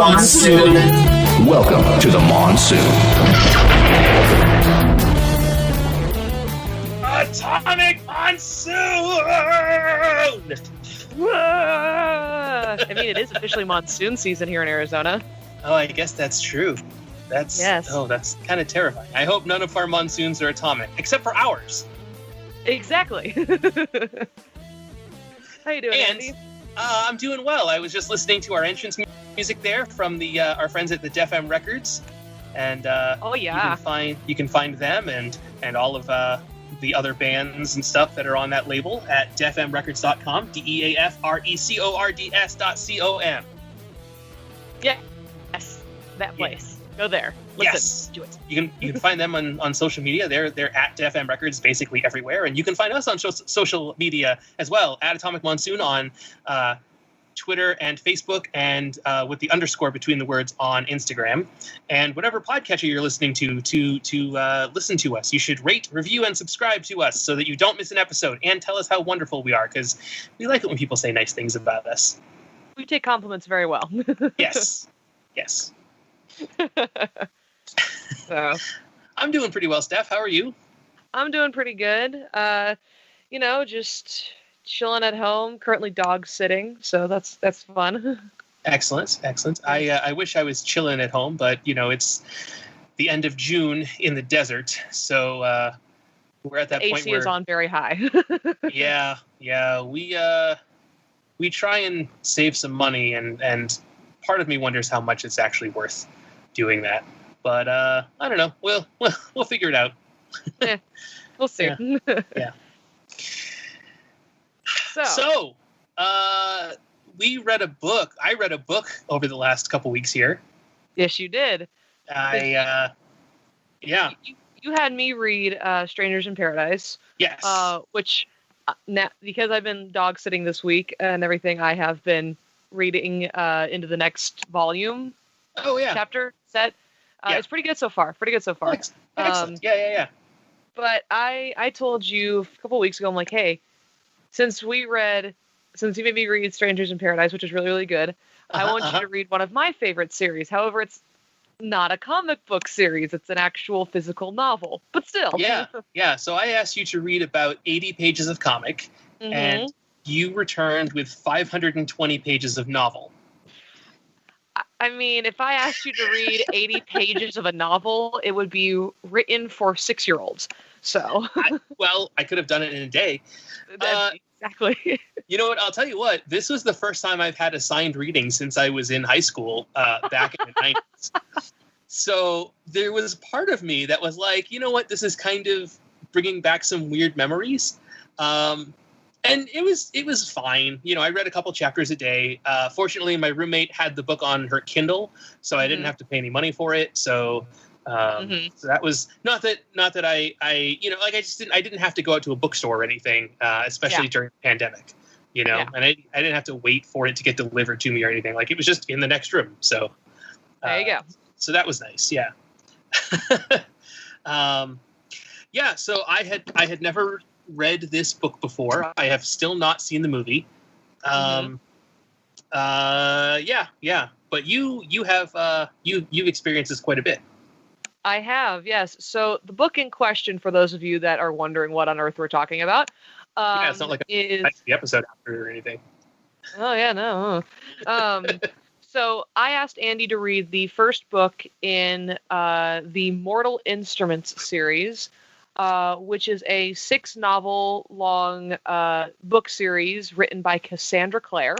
Monsoon. Welcome to the Monsoon. Atomic Monsoon! I mean, it is officially monsoon season here in Arizona. Oh, I guess that's true. That's kind of terrifying. I hope none of our monsoons are atomic, except for ours. Exactly. How you doing, Andy? I'm doing well. I was just listening to our entrance music there from the our friends at the Def M Records, and you can find them and all of the other bands and stuff that are on that label at defmrecords.com, DEAFRECORDS.com. Yes, that place. Go there. Listen, yes, do it. You can find them on social media. They're at Def M Records basically everywhere, and you can find us on social media as well at Atomic Monsoon on Twitter and Facebook, and with the underscore between the words on Instagram, and whatever podcatcher you're listening to listen to us. You should rate, review, and subscribe to us so that you don't miss an episode, and tell us how wonderful we are, because we like it when people say nice things about us. We take compliments very well. Yes. So, I'm doing pretty well, Steph. How are you? I'm doing pretty good. Just chilling at home. Currently dog sitting, so that's fun. Excellent. I wish I was chilling at home, but it's the end of June in the desert, so we're at that point AC where is on very high. yeah. We try and save some money, and part of me wonders how much it's actually worth doing that. But I don't know. We'll figure it out. Yeah, we'll see. Yeah. So, we read a book. I read a book over the last couple weeks here. Yes, you did. Yeah. You had me read Strangers in Paradise. Yes. Which, now, because I've been dog sitting this week and everything, I have been reading into the next volume. Oh, yeah. Chapter set. It's pretty good so far. Excellent. Yeah. But I told you a couple weeks ago, I'm like, hey, since you made me read Strangers in Paradise, which is really, really good, I want you to read one of my favorite series. However, it's not a comic book series. It's an actual physical novel. But still. Yeah. So I asked you to read about 80 pages of comic, and you returned with 520 pages of novel. I mean, if I asked you to read 80 pages of a novel, it would be written for 6-year-olds. So, I could have done it in a day. Exactly. You know what? I'll tell you what. This was the first time I've had a signed reading since I was in high school back in the 90s. So there was part of me that was like, you know what? This is kind of bringing back some weird memories. And it was fine. I read a couple chapters a day. Fortunately, my roommate had the book on her Kindle, so I didn't have to pay any money for it. So, so that was not that I didn't have to go out to a bookstore or anything, especially during the pandemic, and I didn't have to wait for it to get delivered to me or anything. Like, it was just in the next room. So there you go. So that was nice. Yeah. So I had never read this book before. I have still not seen the movie. But you have you've experienced this quite a bit. I have, yes. So the book in question, for those of you that are wondering what on earth we're talking about, it's not like the episode after or anything. Oh yeah, no. So I asked Andy to read the first book in the Mortal Instruments series, which is a 6-novel-long book series written by Cassandra Clare.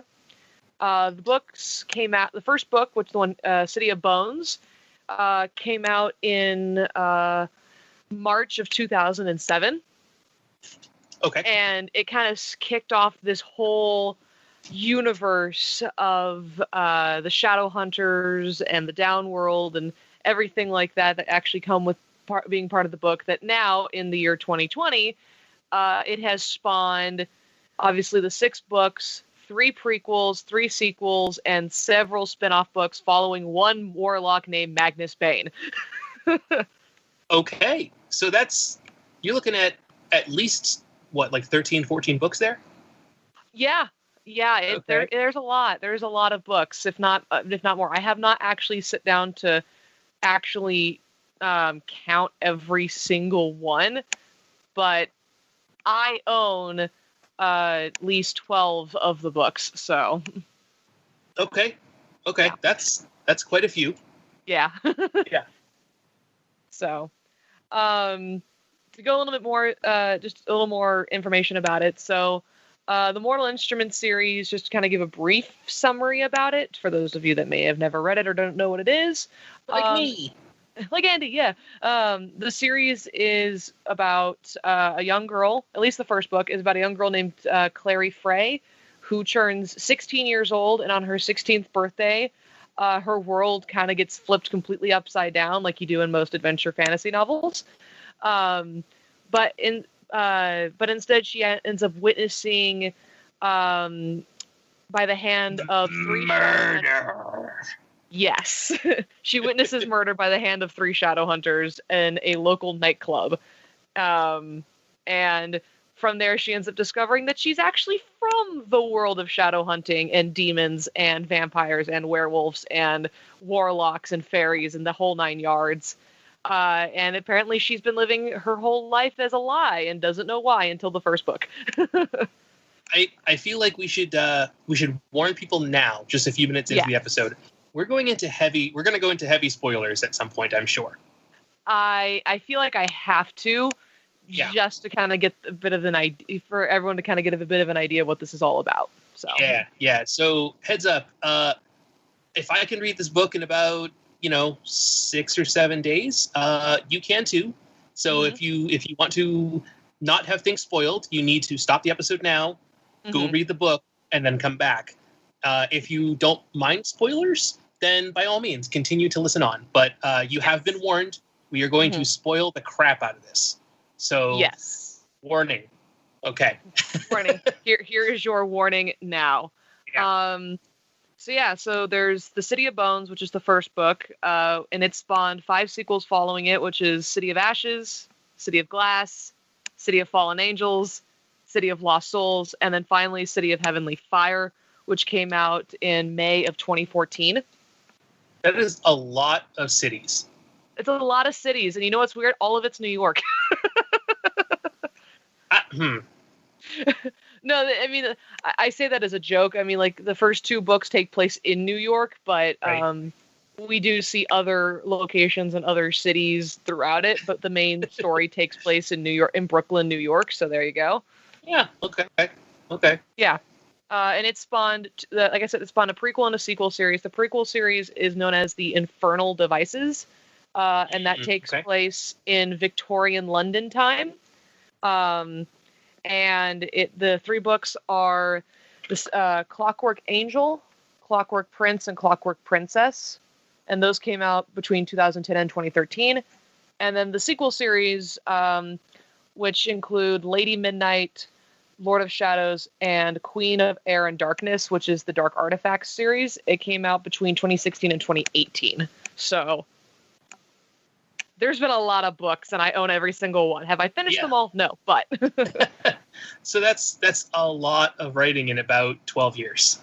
The books came out. The first book, which is the one, City of Bones, came out in March of 2007. Okay. And it kind of kicked off this whole universe of the Shadowhunters and the Downworld and everything like that actually come with being part of the book, that now in the year 2020 it has spawned obviously the 6 books, 3 prequels, 3 sequels, and several spin-off books following one warlock named Magnus Bane. Okay, so you're looking at least what, like 13, 14 books there? Yeah, Yeah, Okay. there's a lot. There's a lot of books, if not more. I have not actually sit down to actually count every single one, but I own at least 12 of the books. So Okay. yeah, That's quite a few. yeah. Yeah. So to go a little bit more, just a little more information about it. So. The Mortal Instruments series, just to kind of give a brief summary about it, for those of you that may have never read it or don't know what it is. Like me. Like Andy, yeah. The series is about a young girl, at least the first book, is about a young girl named Clary Frey, who turns 16 years old, and on her 16th birthday, her world kind of gets flipped completely upside down, like you do in most adventure fantasy novels. But instead she ends up witnessing by the hand of three murder. Yes. She witnesses murder by the hand of 3 Shadowhunters in a local nightclub. And from there she ends up discovering that she's actually from the world of shadow hunting and demons and vampires and werewolves and warlocks and fairies and the whole 9 yards. And apparently she's been living her whole life as a lie and doesn't know why until the first book. I feel like we should warn people now, just a few minutes into the episode. We're going to go into heavy spoilers at some point, I'm sure. I feel like I have to, just to kind of get a bit of an idea, for everyone to kind of get a bit of an idea of what this is all about. So yeah. So heads up, if I can read this book in about 6 or 7 days, you can too. So if you want to not have things spoiled, you need to stop the episode now, go read the book, and then come back. If you don't mind spoilers, then by all means continue to listen on. But you have been warned. We are going to spoil the crap out of this. So warning. Okay. Warning. Here is your warning now. Yeah. So there's The City of Bones, which is the first book, and it spawned 5 sequels following it, which is City of Ashes, City of Glass, City of Fallen Angels, City of Lost Souls, and then finally City of Heavenly Fire, which came out in May of 2014. That is a lot of cities. It's a lot of cities, and you know what's weird? All of it's New York. No, I mean, I say that as a joke. I mean, like, the first 2 books take place in New York, but we do see other locations and other cities throughout it, but the main story takes place in New York, in Brooklyn, New York, so there you go. Yeah, okay. Yeah. And it spawned, like I said, it spawned a prequel and a sequel series. The prequel series is known as the Infernal Devices, and that takes place in Victorian London time. And the 3 books are this Clockwork Angel, Clockwork Prince, and Clockwork Princess. And those came out between 2010 and 2013. And then the sequel series, which include Lady Midnight, Lord of Shadows, and Queen of Air and Darkness, which is the Dark Artifacts series. It came out between 2016 and 2018. So there's been a lot of books, and I own every single one. Have I finished them all? No, but so that's a lot of writing in about 12 years.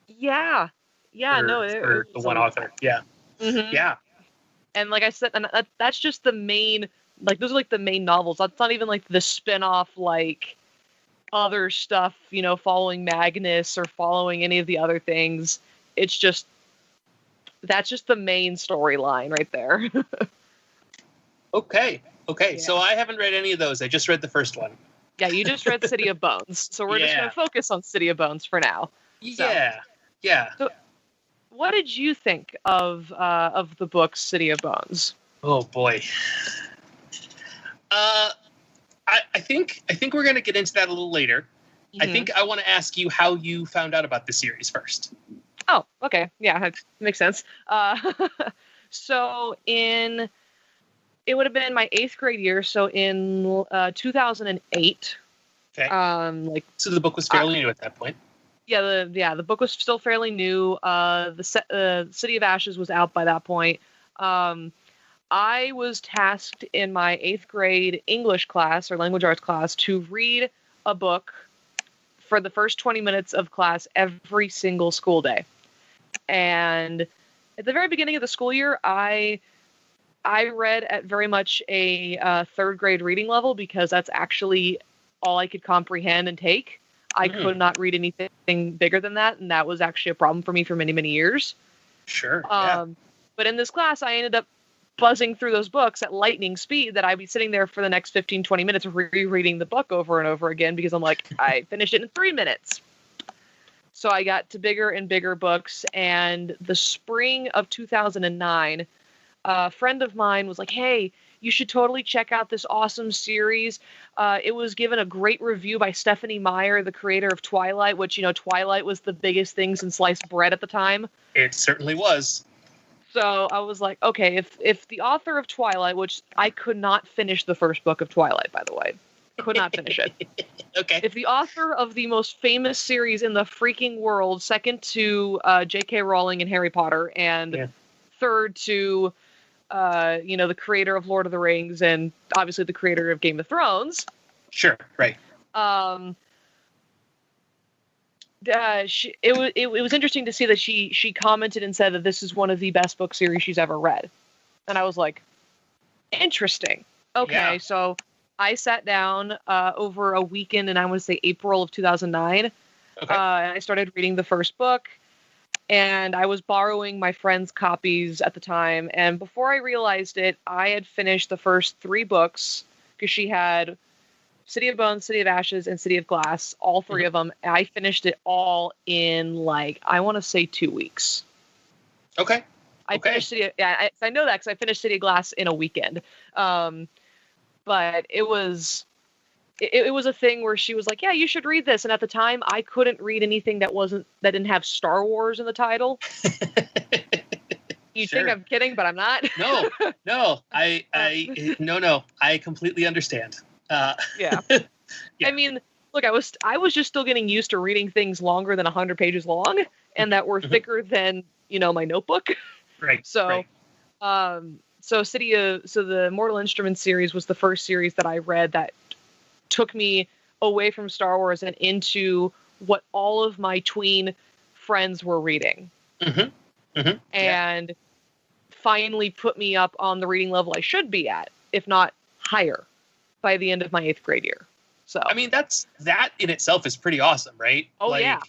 Yeah. For the one author. Yeah. Mm-hmm. Yeah. And like I said, and that's just the main, like, those are like the main novels. That's not even like the spin-off, like, other stuff, following Magnus or following any of the other things. It's just, that's just the main storyline right there. Okay. Yeah. So I haven't read any of those. I just read the first one. Yeah, you just read City of Bones. So we're just going to focus on City of Bones for now. Yeah. So what did you think of the book City of Bones? Oh boy. I think we're going to get into that a little later. Mm-hmm. I think I want to ask you how you found out about the series first. Oh, okay. Yeah, that makes sense. So it would have been my 8th grade year. So in 2008. Okay. So the book was fairly new at that point. Yeah, the book was still fairly new. The City of Ashes was out by that point. I was tasked in my 8th grade English class or language arts class to read a book for the first 20 minutes of class every single school day. And at the very beginning of the school year, I read at very much a third grade reading level because that's actually all I could comprehend and take. I could not read anything bigger than that, and that was actually a problem for me for many, many years. Sure. But in this class, I ended up buzzing through those books at lightning speed that I'd be sitting there for the next 15, 20 minutes rereading the book over and over again because I'm like, I finished it in 3 minutes. So I got to bigger and bigger books, and the spring of 2009, a friend of mine was like, hey, you should totally check out this awesome series. It was given a great review by Stephanie Meyer, the creator of Twilight, which, Twilight was the biggest thing since sliced bread at the time. It certainly was. So I was like, okay, if the author of Twilight, which I could not finish the first book of Twilight, by the way, could not finish it. Okay. If the author of the most famous series in the freaking world, second to J.K. Rowling and Harry Potter, and third to, the creator of Lord of the Rings, and obviously the creator of Game of Thrones. Sure, right. It was interesting to see that she commented and said that this is one of the best book series she's ever read. And I was like, interesting. Okay, Yeah. So I sat down over a weekend in, I want to say, April of 2009. Okay. And I started reading the first book. And I was borrowing my friends' copies at the time. And before I realized it, I had finished the first 3 books because she had City of Bones, City of Ashes, and City of Glass, all 3 of them. I finished it all in, I want to say 2 weeks. Okay. I finished City of, I know that because I finished City of Glass in a weekend. But it was a thing where she was like, yeah, you should read this. And at the time, I couldn't read anything that didn't have Star Wars in the title. You think I'm kidding, but I'm not. No. I completely understand. Yeah. I mean, look, I was just still getting used to reading things longer than 100 pages long and that were thicker than, my notebook. Right. So, so the Mortal Instruments series was the first series that I read that took me away from Star Wars and into what all of my tween friends were reading. And finally put me up on the reading level I should be at, if not higher, by the end of my 8th grade year. So I mean, that in itself is pretty awesome, right? Oh, yeah.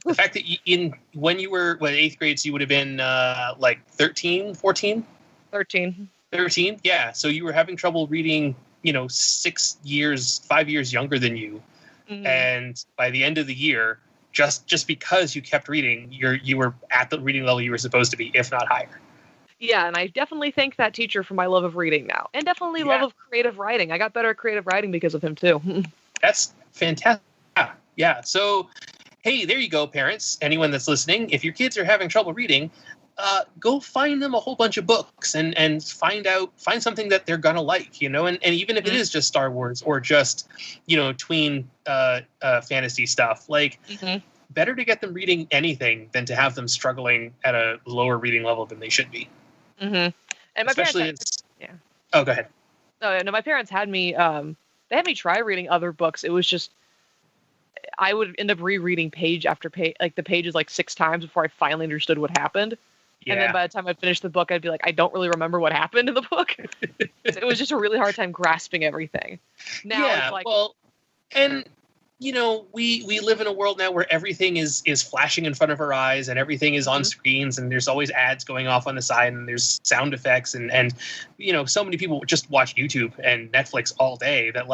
The fact that when you were 8th grade, so you would have been 13, 14? 13. 13, yeah. So you were having trouble reading, 5 years younger than you. And by the end of the year, just because you kept reading, you were at the reading level you were supposed to be, if not higher. Yeah, and I definitely thank that teacher for my love of reading now. And definitely love of creative writing. I got better at creative writing because of him, too. That's fantastic. Yeah. So, hey, there you go, parents. Anyone that's listening, if your kids are having trouble reading, go find them a whole bunch of books and find something that they're gonna like, and even if it is just Star Wars or just, tween fantasy stuff, better to get them reading anything than to have them struggling at a lower reading level than they should be. And my Especially parents, Oh, go ahead. No, my parents had me. They had me try reading other books. It was just I would end up rereading page after page, the pages 6 times before I finally understood what happened. Yeah. And then by the time I'd finish the book, I'd be like, I don't really remember what happened in the book. It was just a really hard time grasping everything. Now it's we live in a world now where everything is flashing in front of our eyes and everything is on screens and there's always ads going off on the side and there's sound effects and so many people just watch YouTube and Netflix all day that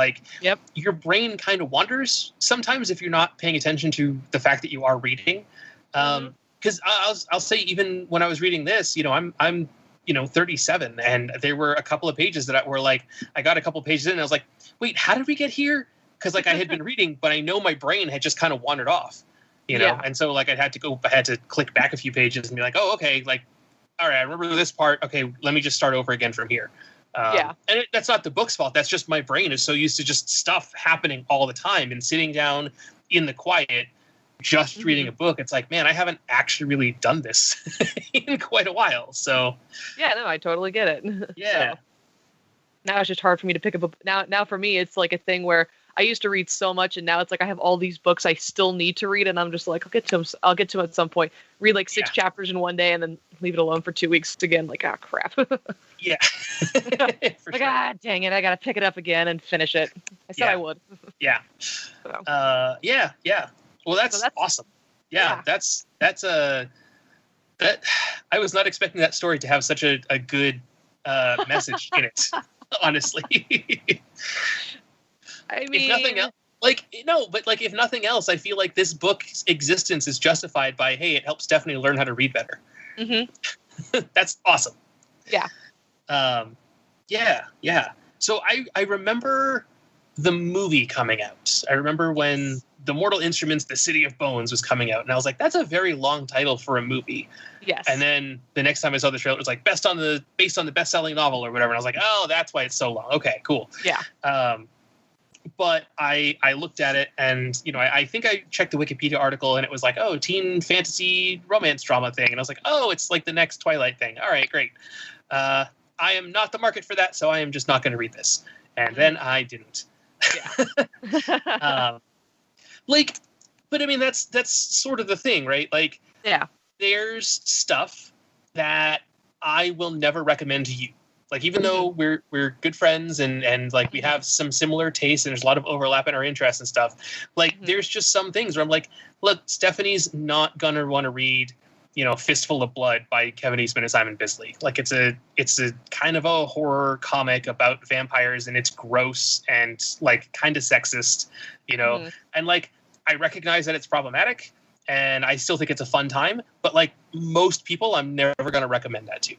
your brain kind of wanders sometimes if you're not paying attention to the fact that you are reading. Because I'll say even when I was reading this, I'm 37 and there were a couple of pages that I got a couple of pages in and I was like, wait, how did we get here? Because I had been reading, but I know my brain had just kind of wandered off, and so I had to click back a few pages and be like, oh, okay, all right, I remember this part. Okay, let me just start over again from here. And that's not the book's fault. That's just my brain is so used to just stuff happening all the time and sitting down in the quiet, just reading a book. It's like, man, I haven't actually really done this in quite a while. So yeah, no, I totally get it. Yeah. So, now it's just hard for me to pick up now for me, it's like a thing where I used to read so much, and now it's like I have all these books I still need to read, and I'm just like, I'll get to them at some point. Read like 6 chapters in one day, and then leave it alone for 2 weeks again. Like, ah, crap. Yeah. Like, sure. Dang it, I gotta pick it up again and finish it. I said I would. Yeah. So. Yeah. Well, that's awesome. Yeah. That's I was not expecting that story to have such a good message in it, honestly. I mean, if nothing else, if nothing else, I feel like this book's existence is justified by, hey, it helps Stephanie learn how to read better. Mm-hmm. That's awesome. Yeah. Yeah. So I remember the movie coming out. I remember when The Mortal Instruments, The City of Bones was coming out, and I was like, that's a very long title for a movie. Yes. And then the next time I saw the trailer, it was like based on the best-selling novel or whatever, and I was like, oh, that's why it's so long. Okay, cool. Yeah. But I looked at it, and I think I checked the Wikipedia article, and it was like, oh, teen fantasy romance drama thing, and I was like, oh, it's like the next Twilight thing. All right, great. I am not the market for that, so I am just not going to read this. And then I didn't. Yeah. But I mean, that's sort of the thing, right? Like, yeah, there's stuff that I will never recommend to you. Like, even though we're good friends and like we have some similar tastes and there's a lot of overlap in our interests and stuff, like there's just some things where I'm like, look, Stephanie's not gonna want to read, Fistful of Blood by Kevin Eastman and Simon Bisley. Like, it's a kind of a horror comic about vampires, and it's gross and like kind of sexist, and like I recognize that it's problematic, and I still think it's a fun time, but like most people, I'm never gonna recommend that to.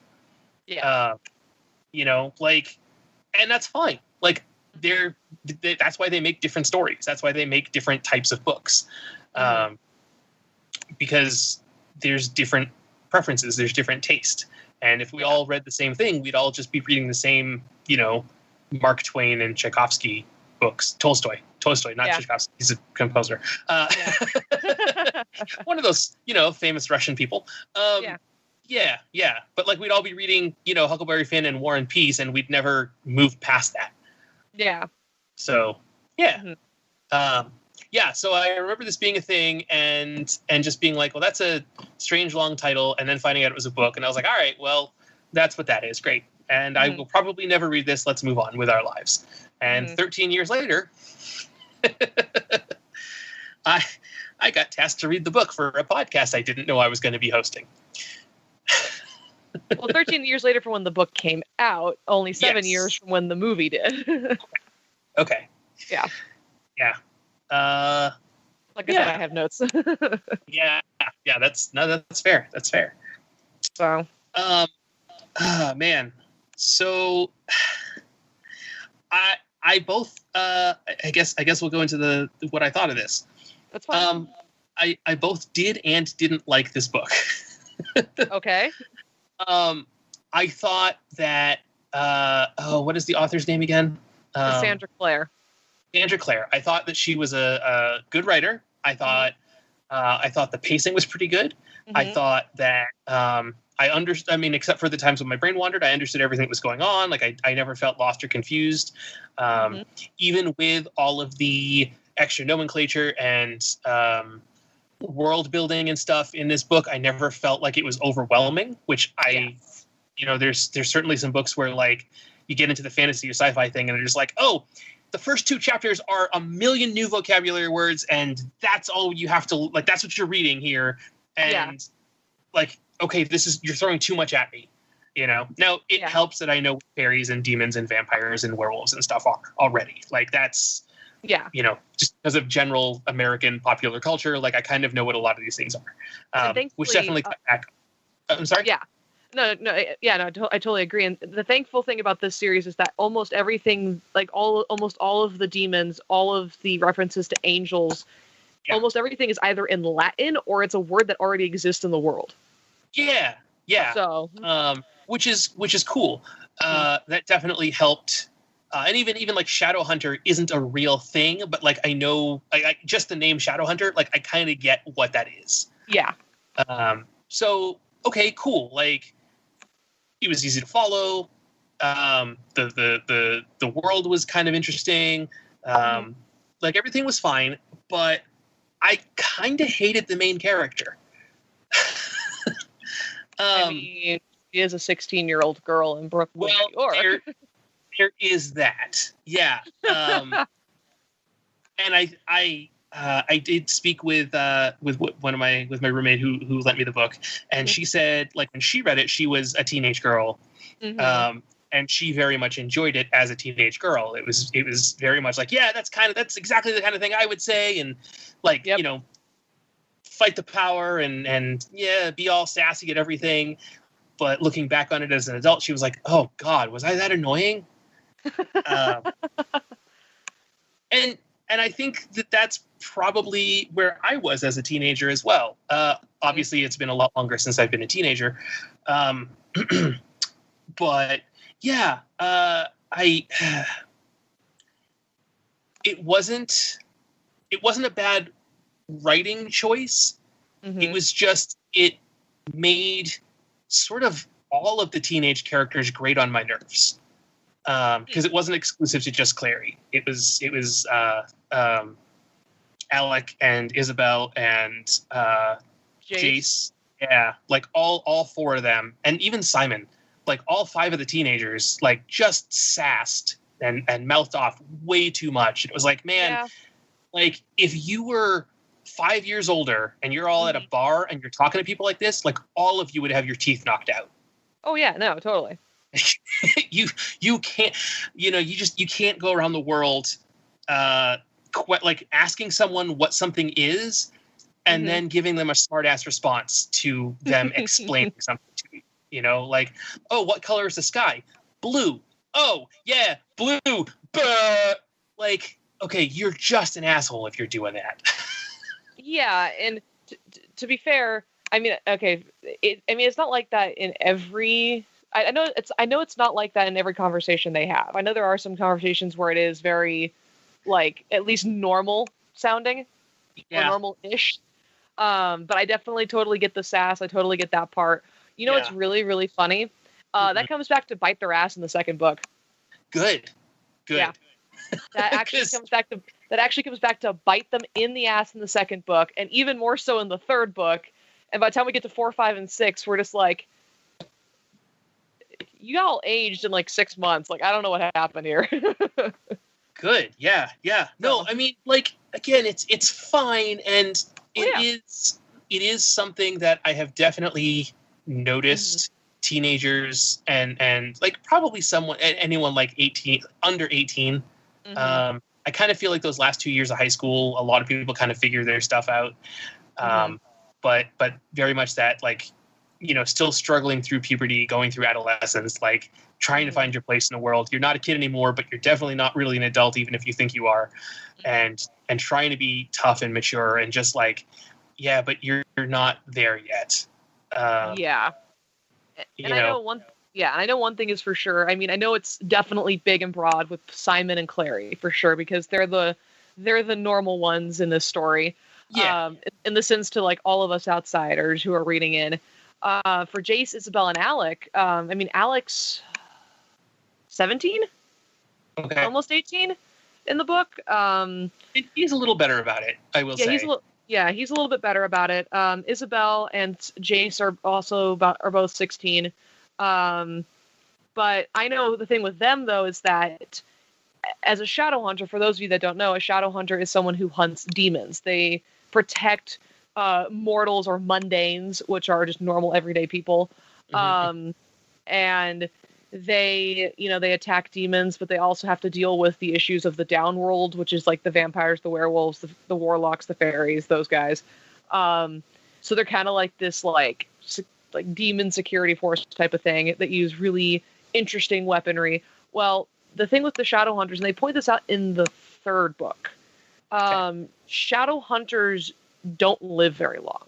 Yeah. And that's fine. Like, that's why they make different stories. That's why they make different types of books, because there's different preferences, there's different taste. And if we all read the same thing, we'd all just be reading the same, Mark Twain and Tchaikovsky books. Tolstoy, not Tchaikovsky. He's a composer. One of those, famous Russian people. Yeah. But like, we'd all be reading, Huckleberry Finn and War and Peace, and we'd never move past that. Yeah. So, yeah. So I remember this being a thing and just being like, well, that's a strange long title, and then finding out it was a book, and I was like, all right, well, that's what that is. Great. And I will probably never read this. Let's move on with our lives. And 13 years later, I got tasked to read the book for a podcast I didn't know I was going to be hosting. Well, 13 years later from when the book came out, only 7 years from when the movie did. Okay. Yeah. Like I said, I have notes. Yeah. That's fair. That's fair. So. Man. So, I both. I guess we'll go into what I thought of this. That's fine. I both did and didn't like this book. Okay. I thought that. What is the author's name again? Cassandra Clare. Cassandra Clare. I thought that she was a good writer. I thought the pacing was pretty good. I thought that I understood. I mean, except for the times when my brain wandered, I understood everything that was going on. Like, I never felt lost or confused. Even with all of the extra nomenclature and world building and stuff in this book, I never felt like it was overwhelming. Which there's certainly some books where like you get into the fantasy or sci-fi thing and they're just like, oh, the first 2 chapters are a million new vocabulary words, and that's all you have to like. That's what you're reading here, and like, okay, you're throwing too much at me, Now it helps that I know what fairies and demons and vampires and werewolves and stuff are already. Like, that's just because of general American popular culture. Like, I kind of know what a lot of these things are, which definitely cut back. I'm sorry. Yeah. No, I totally agree. And the thankful thing about this series is that almost everything, like almost all of the demons, all of the references to angels, almost everything is either in Latin or it's a word that already exists in the world. Yeah. So, which is cool. That definitely helped. And even like Shadowhunter isn't a real thing, but like I know, I just the name Shadowhunter, like I kind of get what that is. Yeah. So okay, cool. Like, it was easy to follow. The world was kind of interesting. Like, everything was fine, but I kind of hated the main character. I mean, she is a 16-year-old girl in Brooklyn, New York. There is that. Yeah. And I did speak with my roommate who lent me the book, and she said, like, when she read it, she was a teenage girl, and she very much enjoyed it as a teenage girl. It was very much like, yeah, that's exactly the kind of thing I would say, and like, you know, fight the power and yeah, be all sassy at everything. But looking back on it as an adult, she was like, oh God, was I that annoying? And I think that's probably where I was as a teenager as well. Obviously, it's been a lot longer since I've been a teenager. But yeah, it wasn't a bad writing choice. It was just, it made sort of all of the teenage characters grate on my nerves. Because it wasn't exclusive to just Clary. It was Alec and Isabel and Jace. Yeah, like all four of them, and even Simon. Like, all five of the teenagers, like, just sassed and mouthed off way too much. It was like, man, like, if you were 5 years older and you're all at a bar and you're talking to people like this, like, all of you would have your teeth knocked out. Oh yeah, no, totally. you can't, you can't go around the world like asking someone what something is and then giving them a smart ass response to them explaining something to you. You know, like, oh, what color is the sky? Blue. Oh, yeah, blue. Buh. Like, okay, you're just an asshole if you're doing that. Yeah, and to be fair, I mean, okay, it's not like that in every. I know it's not like that in every conversation they have. I know there are some conversations where it is very, like, at least normal sounding, or normal-ish. But I definitely totally get the sass. I totally get that part. You know, it's really, really funny. That comes back to bite their ass in the second book. Good. Yeah. That actually comes back to bite them in the ass in the second book, and even more so in the third book. And by the time we get to 4, 5, and 6, we're just like, you all aged in like 6 months. Like, I don't know what happened here. Good. Yeah. No, I mean, like, again, it's fine, and it is something that I have definitely noticed teenagers and like probably anyone like 18, under 18. I kind of feel like those last 2 years of high school, a lot of people kind of figure their stuff out. But very much that, like, still struggling through puberty, going through adolescence, like trying to find your place in the world. You're not a kid anymore, but you're definitely not really an adult, even if you think you are, and trying to be tough and mature, and just like, yeah, but you're not there yet. I know one thing is for sure. I mean, I know it's definitely big and broad with Simon and Clary for sure, because they're the normal ones in this story. Yeah. In the sense to, like, all of us outsiders who are reading in. For Jace, Isabel, and Alec, I mean, Alec's 17? Okay. Almost 18 in the book. He's a little better about it, I will say. He's a little bit better about it. Isabel and Jace are both 16. But I know the thing with them, though, is that as a Shadowhunter, for those of you that don't know, a Shadowhunter is someone who hunts demons. They protect mortals or mundanes, which are just normal everyday people. And they attack demons, but they also have to deal with the issues of the downworld, which is like the vampires, the werewolves, the warlocks, the fairies, those guys. So they're kind of like this like demon security force type of thing that use really interesting weaponry. Well, the thing with the Shadowhunters, and they point this out in the third book, Shadowhunters don't live very long.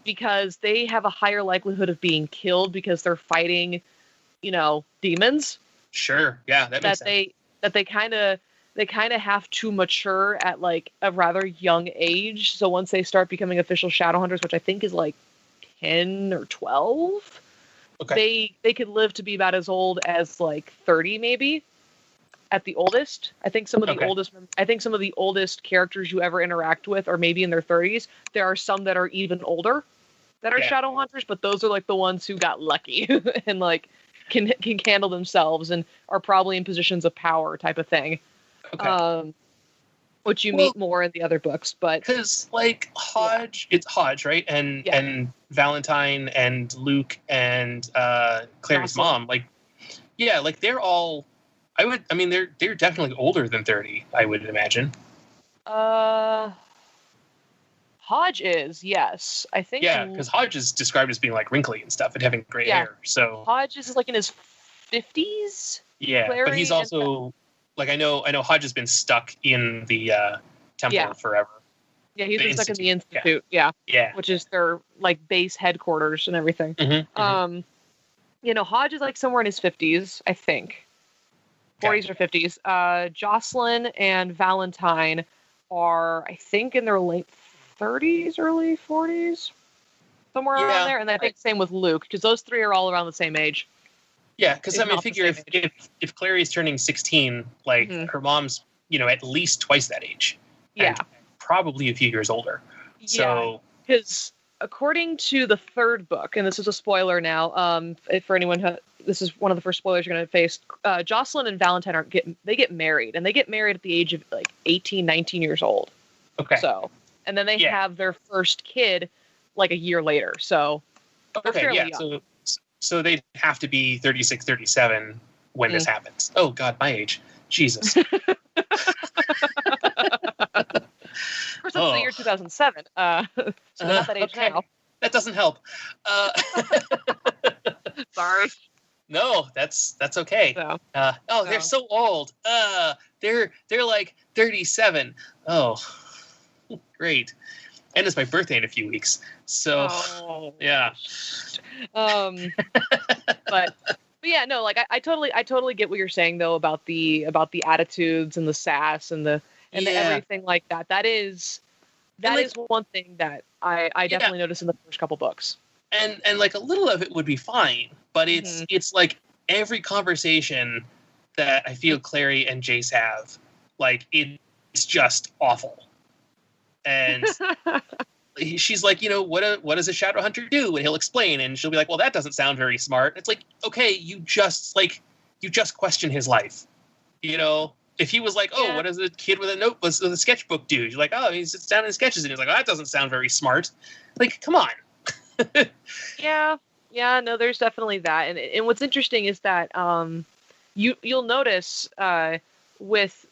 Because they have a higher likelihood of being killed because they're fighting, demons. Sure. Yeah, that makes sense. That they kind of have to mature at like a rather young age. So once they start becoming official Shadowhunters, which I think is like 10 or 12, they could live to be about as old as like 30 maybe at the oldest. I think some of the oldest characters you ever interact with are maybe in their 30s. There are some that are even older that are Shadowhunters, but those are like the ones who got lucky and like can handle themselves and are probably in positions of power type of thing. Okay. Which you meet more in the other books, but because like Hodge, it's Hodge, right? And Valentine and Luke and Clary's mom, like they're all. They're definitely older than 30. I would imagine. Hodge is, yes, I think. Yeah, because Hodge is described as being like wrinkly and stuff and having gray hair. So Hodge is like in his 50s. Yeah, Clary, but he's also. Like I know Hodge has been stuck in the temple forever. Yeah, he's been stuck in the Institute. Yeah. Which is their like base headquarters and everything. Hodge is like somewhere in his 50s, I think. 40s or 50s. Jocelyn and Valentine are, I think, in their late 30s, early 40s, somewhere around there. And I think same with Luke, because those three are all around the same age. Yeah, because I figure if Clary's turning 16, like her mom's, at least twice that age. Yeah. And probably a few years older. So because according to the third book, and this is a spoiler now, for anyone who, this is one of the first spoilers you're going to face. Jocelyn and Valentine get married, and they get married at the age of like 18, 19 years old. Okay. So, and then they have their first kid like a year later. So they're fairly young. So they'd have to be 36, 37 when this happens. Oh, God, my age. Jesus. Of course, that's the year 2007. So they're not that age now. That doesn't help. Sorry. No, that's okay. So, they're so old. They're like 37. Oh, great. And it's my birthday in a few weeks. So, yeah. But yeah, no, like I totally get what you're saying though about the attitudes and the sass and the everything like that. That is one thing that I definitely noticed in the first couple books. And like a little of it would be fine, but it's like every conversation that I feel Clary and Jace have, like it's just awful. And she's like, what does a Shadowhunter do? And he'll explain, and she'll be like, well, that doesn't sound very smart. It's like, okay, you just question his life. If he was like, oh, what does a kid with a sketchbook do? You're like, oh, he sits down and sketches, and he's like, oh, that doesn't sound very smart. Like, come on. Yeah, no, there's definitely that. And what's interesting is that you'll notice with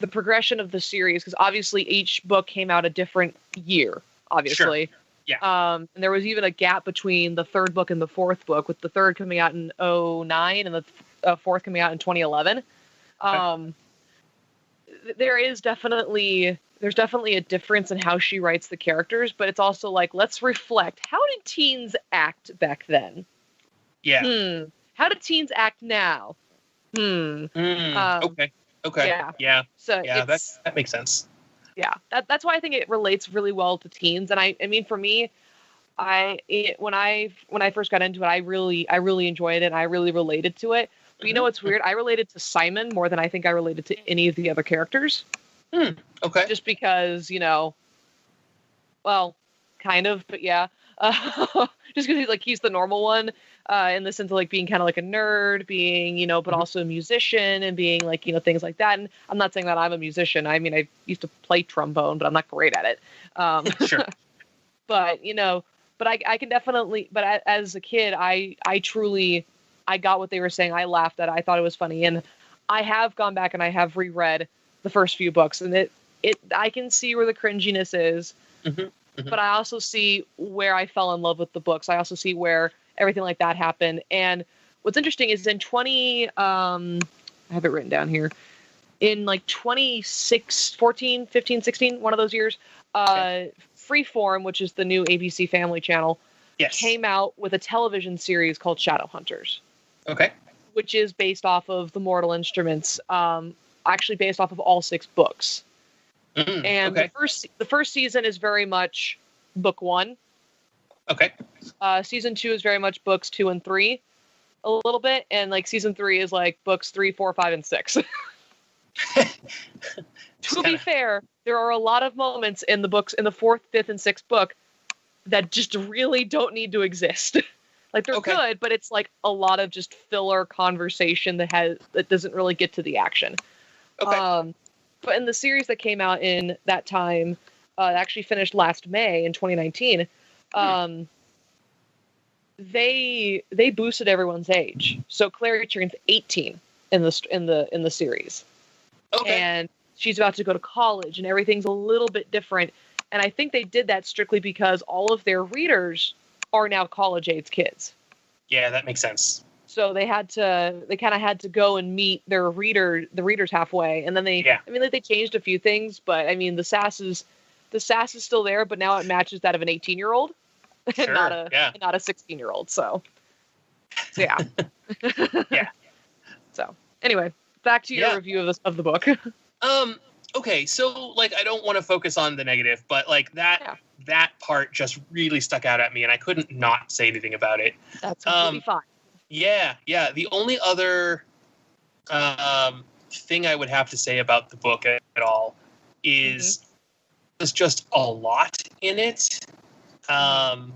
the progression of the series, because obviously each book came out a different year, obviously. Sure. Yeah. And there was even a gap between the third book and the fourth book, with the third coming out in 2009 and the fourth coming out in 2011. There's definitely a difference in how she writes the characters, but it's also like, let's reflect. How did teens act back then? Yeah. How do teens act now? Okay. Yeah. So that makes sense. Yeah. That's why I think it relates really well to teens. And I mean, for me, when I first got into it, I really enjoyed it. And I really related to it. But you know what's weird? I related to Simon more than I think I related to any of the other characters. Okay. Just because, well, kind of, but yeah. Just because he's the normal one, in the sense of like being kind of like a nerd, being, but also a musician and being like, things like that. And I'm not saying that I'm a musician. I mean, I used to play trombone, but I'm not great at it. Sure. But, but I can definitely, but as a kid, I got what they were saying. I laughed at it. I thought it was funny. And I have gone back and I have reread the first few books, and I can see where the cringiness is. But I also see where I fell in love with the books. I also see where everything like that happened. And what's interesting is in I have it written down here, in like 14, 15, 16, one of those years, Freeform, which is the new ABC Family channel, came out with a television series called Shadowhunters. Okay. Which is based off of the Mortal Instruments, actually based off of all 6 books. And the first season is very much book 1. Okay. Season 2 is very much books 2 and 3, a little bit, and like season 3 is like books 3, 4, 5, and 6. to be fair, there are a lot of moments in the books, in the 4th, 5th, and 6th book, that just really don't need to exist. Like, they're good, but it's like a lot of just filler conversation that doesn't really get to the action. Okay. But in the series that came out in that time, actually finished last May in 2019, they boosted everyone's age. So Clary turns 18 in the series. Okay. And she's about to go to college, and everything's a little bit different. And I think they did that strictly because all of their readers are now college-age kids. Yeah, that makes sense. So they kind of had to go and meet the readers halfway, and then they changed a few things, but I mean the sass is still there, but now it matches that of an 18-year-old, Sure, and not a 16-year-old. So yeah, yeah. So anyway, back to your review of the book. Okay, so like I don't want to focus on the negative, but like that part just really stuck out at me, and I couldn't not say anything about it. That's completely fine. Yeah. The only other thing I would have to say about the book at all is there's just a lot in it. And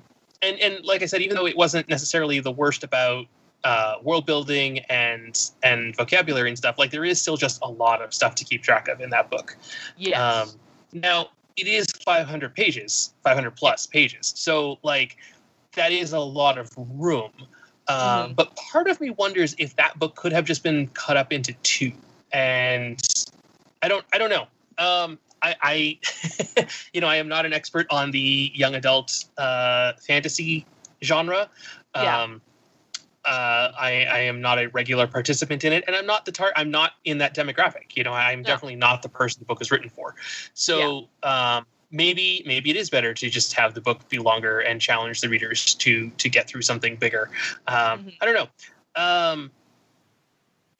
like I said, even though it wasn't necessarily the worst about world building and vocabulary and stuff, like there is still just a lot of stuff to keep track of in that book. Yes. Now it is 500 plus pages. So like that is a lot of room. But part of me wonders if that book could have just been cut up into 2. And I don't know. I I am not an expert on the young adult fantasy genre. I am not a regular participant in it, and I'm not I'm not in that demographic. I'm definitely not the person the book is written for. So maybe it is better to just have the book be longer and challenge the readers to get through something bigger. I don't know.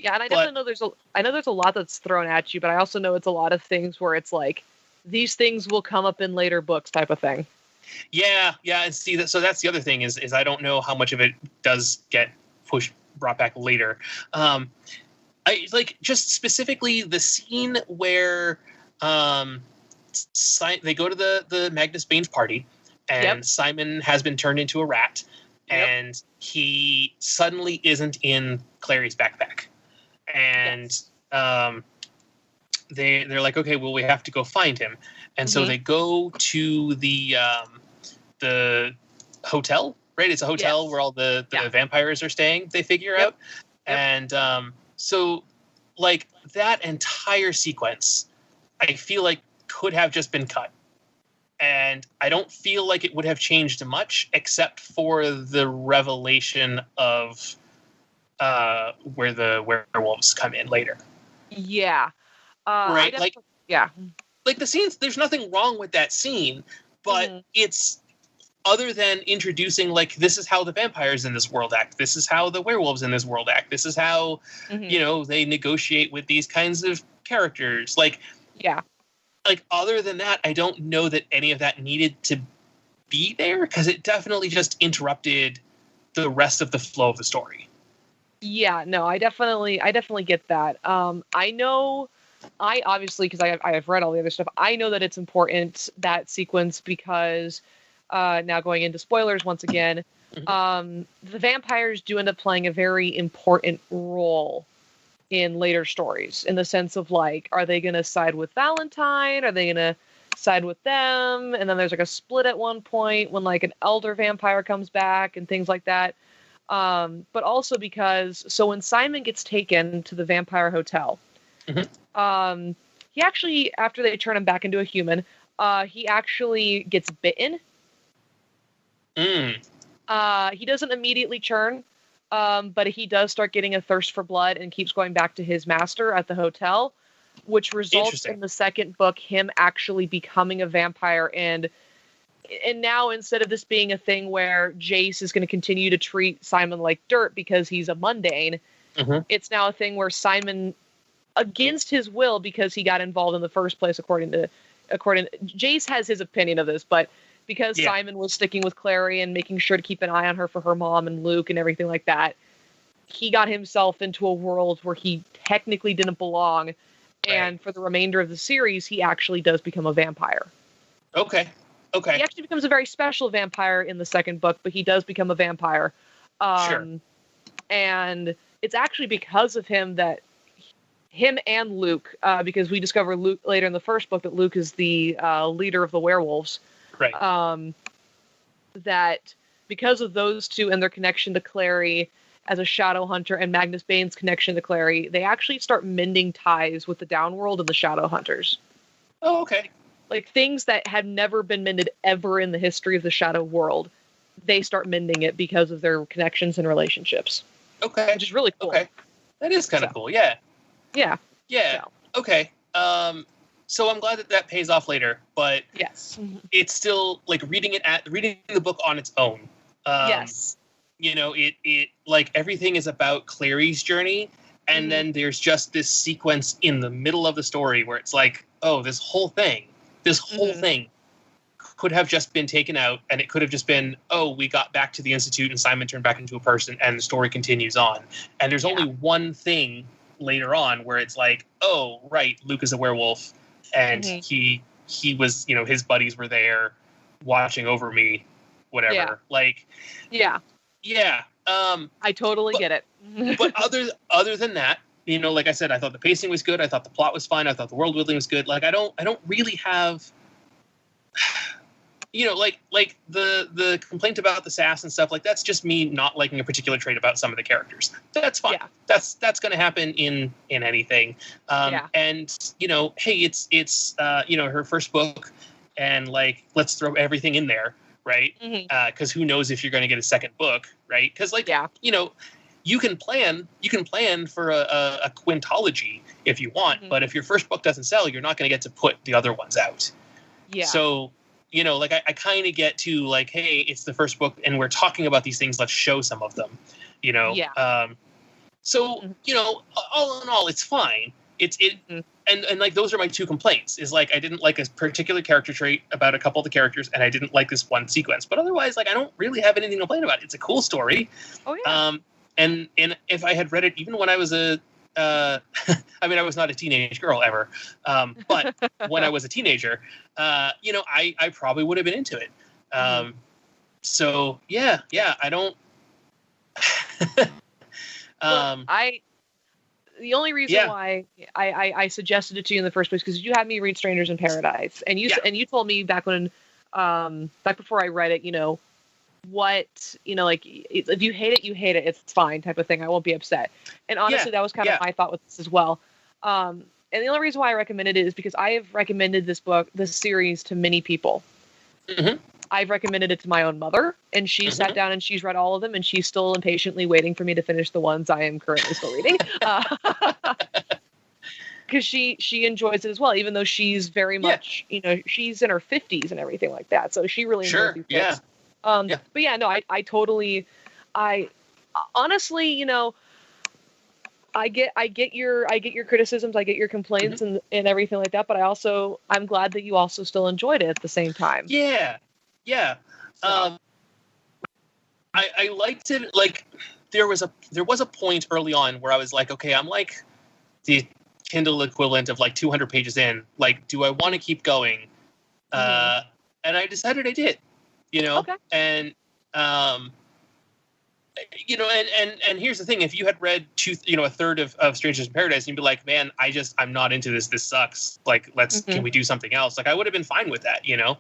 And I definitely know there's a lot that's thrown at you, but I also know it's a lot of things where it's like these things will come up in later books type of thing. Yeah, and see that. So that's the other thing is I don't know how much of it does get brought back later. I like just specifically the scene where they go to the Magnus Bane's party, and Simon has been turned into a rat, and he suddenly isn't in Clary's backpack, and they're like, okay, well, we have to go find him, and so they go to the hotel, right? It's a hotel where all the vampires are staying, they figure out. And so like that entire sequence, I feel like could have just been cut. And I don't feel like it would have changed much except for the revelation of where the werewolves come in later. Yeah. Right? Like the scenes, there's nothing wrong with that scene, but it's other than introducing, like, this is how the vampires in this world act. This is how the werewolves in this world act. This is how, they negotiate with these kinds of characters. Like, other than that, I don't know that any of that needed to be there, because it definitely just interrupted the rest of the flow of the story. Yeah, no, I definitely get that. I obviously, because I have read all the other stuff, I know that it's important, that sequence, because now going into spoilers once again, the vampires do end up playing a very important role in later stories, in the sense of, like, are they going to side with Valentine? Are they going to side with them? And then there's like a split at one point when like an elder vampire comes back and things like that. But also because, so when Simon gets taken to the vampire hotel, he actually, after they turn him back into a human, he actually gets bitten. He doesn't immediately turn, but he does start getting a thirst for blood and keeps going back to his master at the hotel, which results in the second book him actually becoming a vampire. And now, instead of this being a thing where Jace is going to continue to treat Simon like dirt because he's a mundane, it's now a thing where Simon, against his will, because he got involved in the first place, according Jace has his opinion of this, but because Simon was sticking with Clary and making sure to keep an eye on her for her mom and Luke and everything like that, he got himself into a world where he technically didn't belong, And for the remainder of the series, he actually does become a vampire. Okay. He actually becomes a very special vampire in the second book, but he does become a vampire. Sure. And it's actually because of him that him and Luke, because we discover Luke later in the first book that Luke is the leader of the werewolves. Right. That because of those two and their connection to Clary as a Shadowhunter and Magnus Bane's connection to Clary, they actually start mending ties with the Downworld and the Shadowhunters. Oh, okay. Like things that had never been mended ever in the history of the Shadow World, they start mending it because of their connections and relationships. Okay. Which is really cool. Okay. That is kind of cool, yeah. Yeah. Yeah. So. Okay. So I'm glad that pays off later, but yes, it's still like reading the book on its own. Yes. You know, it like everything is about Clary's journey, and then there's just this sequence in the middle of the story where it's like, oh, this whole thing could have just been taken out, and it could have just been, oh, we got back to the Institute and Simon turned back into a person, and the story continues on. And there's only one thing later on where it's like, oh, right, Luke is a werewolf, and he was, you know, his buddies were there watching over me, whatever. Yeah. Like, yeah. I totally get it. But other than that, you know, like I said, I thought the pacing was good. I thought the plot was fine. I thought the world building was good. Like, I don't really have, you know, like the complaint about the sass and stuff. Like, that's just me not liking a particular trait about some of the characters. That's fine. Yeah. That's going to happen in anything. And you know, hey, it's you know, her first book, and like, let's throw everything in there, right? Because who knows if you're going to get a second book, right? Because like, you know. You can plan for a quintology if you want, but if your first book doesn't sell, you're not going to get to put the other ones out. Yeah. So, you know, like I kind of get to like, hey, it's the first book and we're talking about these things. Let's show some of them, you know? Yeah. So, you know, all in all, it's fine. And like, those are my two complaints is like, I didn't like a particular character trait about a couple of the characters, and I didn't like this one sequence, but otherwise, like, I don't really have anything to complain about. It's a cool story. Oh yeah. And if I had read it, even when I was I mean, I was not a teenage girl ever, but when I was a teenager, you know, I probably would have been into it. So yeah, I don't. The only reason why I suggested it to you in the first place because you had me read Strangers in Paradise, and you told me back before I read it, you know. What, you know, like, if you hate it, you hate it. It's fine type of thing. I won't be upset. And honestly, that was kind of my thought with this as well. And the only reason why I recommended it is because I have recommended this series to many people. I've recommended it to my own mother, and she sat down and she's read all of them, and she's still impatiently waiting for me to finish the ones I am currently still reading. Because she enjoys it as well, even though she's very much, you know, she's in her 50s and everything like that. So she really enjoys these books. But yeah, no, I totally, honestly, you know, I get your criticisms, I get your complaints and everything like that, but I'm glad that you also still enjoyed it at the same time. Yeah. So. I liked it. Like, there was a point early on where I was like, okay, I'm like the Kindle equivalent of like 200 pages in. Like, do I want to keep going? And I decided I did. You know, and you know, and here's the thing: if you had read a third of Strangers in Paradise, you'd be like, "Man, I'm not into this. This sucks. Like, can we do something else?" Like, I would have been fine with that, you know.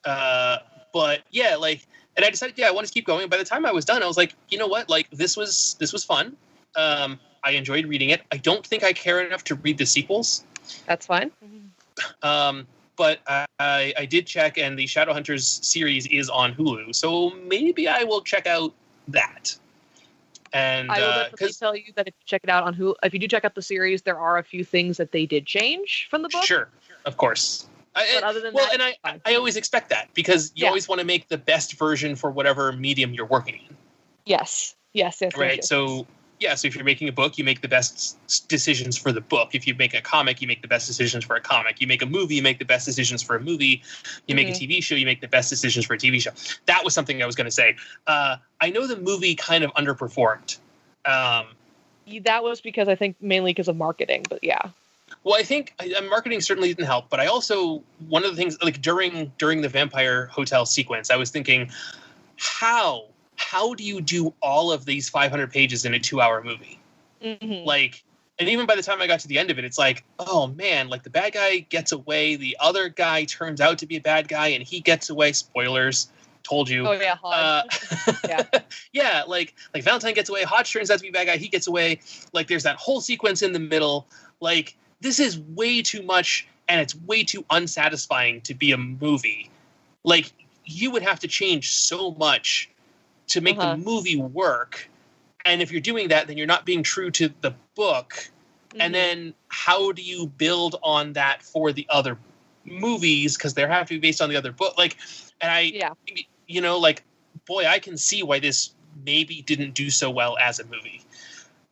But yeah, like, and I decided, I want to keep going. By the time I was done, I was like, you know what? Like, this was fun. I enjoyed reading it. I don't think I care enough to read the sequels. That's fine. But I did check, and the Shadowhunters series is on Hulu, so maybe I will check out that. And I will definitely tell you that if you check it out on Hulu, if you do check out the series, there are a few things that they did change from the book. Sure, of course. But other than that, and I always expect that because you always want to make the best version for whatever medium you're working in. Yes. Right. Yes. So. Yeah, so if you're making a book, you make the best decisions for the book. If you make a comic, you make the best decisions for a comic. You make a movie, you make the best decisions for a movie. You make a TV show, you make the best decisions for a TV show. That was something I was going to say. I know the movie kind of underperformed. That was because I think mainly because of marketing, but yeah. Well, I think marketing certainly didn't help, but I also, one of the things, like during the Vampire Hotel sequence, I was thinking, how do you do all of these 500 pages in a 2-hour movie? Mm-hmm. Like, and even by the time I got to the end of it, it's like, oh man, like the bad guy gets away, the other guy turns out to be a bad guy, and he gets away. Spoilers, told you. Oh yeah, Hodge. Yeah. Yeah, like Valentine gets away, Hodge turns out to be a bad guy, he gets away. Like there's that whole sequence in the middle. Like this is way too much, and it's way too unsatisfying to be a movie. Like you would have to change so much to make the movie work. And if you're doing that, then you're not being true to the book. Mm-hmm. And then how do you build on that for the other movies? Because they have to be based on the other book. Like, and you know, like, boy, I can see why this maybe didn't do so well as a movie.